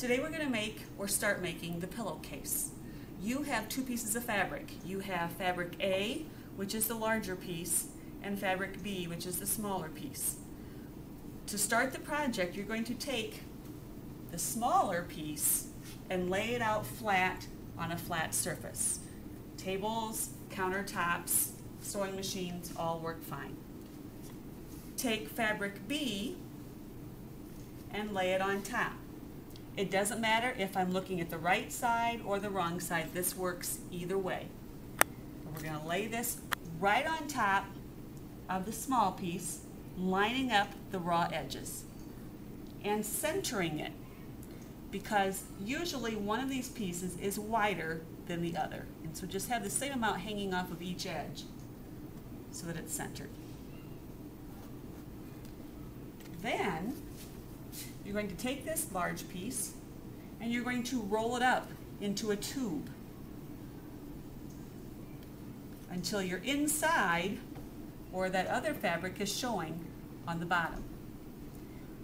Today we're going to make or start making the pillowcase. You have two pieces of fabric. You have fabric A, which is the larger piece, and fabric B, which is the smaller piece. To start the project, you're going to take the smaller piece and lay it out flat on a flat surface. Tables, countertops, sewing machines all work fine. Take fabric B and lay it on top. It doesn't matter if I'm looking at the right side or the wrong side. This works either way. We're going to lay this right on top of the small piece, lining up the raw edges and centering it, because usually one of these pieces is wider than the other. And so just have the same amount hanging off of each edge so that it's centered. Then you're going to take this large piece and you're going to roll it up into a tube until you're inside or that other fabric is showing on the bottom.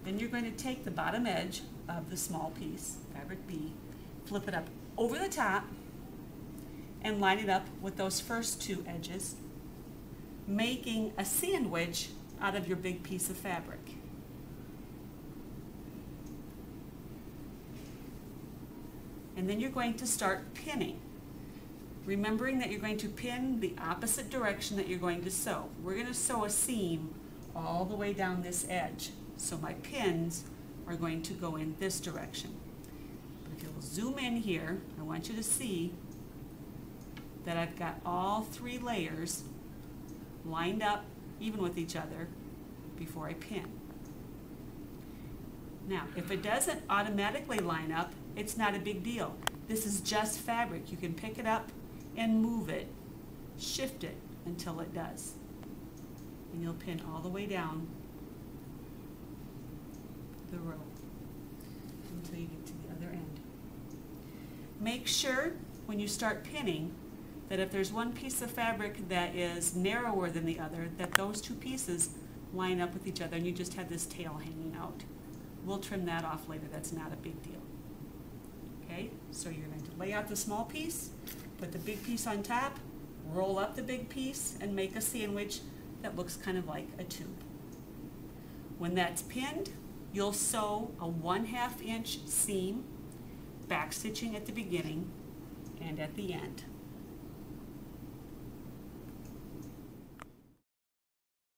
Then you're going to take the bottom edge of the small piece, fabric B, flip it up over the top and line it up with those first two edges, making a sandwich out of your big piece of fabric. And then you're going to start pinning, remembering that you're going to pin the opposite direction that you're going to sew. We're going to sew a seam all the way down this edge, so my pins are going to go in this direction. But if you'll zoom in here, I want you to see that I've got all three layers lined up even with each other before I pin. Now, if it doesn't automatically line up, it's not a big deal. This is just fabric. You can pick it up and move it, shift it until it does. And you'll pin all the way down the row until you get to the other end. Make sure when you start pinning that if there's one piece of fabric that is narrower than the other, that those two pieces line up with each other and you just have this tail hanging out. We'll trim that off later. That's not a big deal. Okay, so you're going to lay out the small piece, put the big piece on top, roll up the big piece, and make a sandwich that looks kind of like a tube. When that's pinned, you'll sew a 1/2 inch seam, back stitching at the beginning and at the end.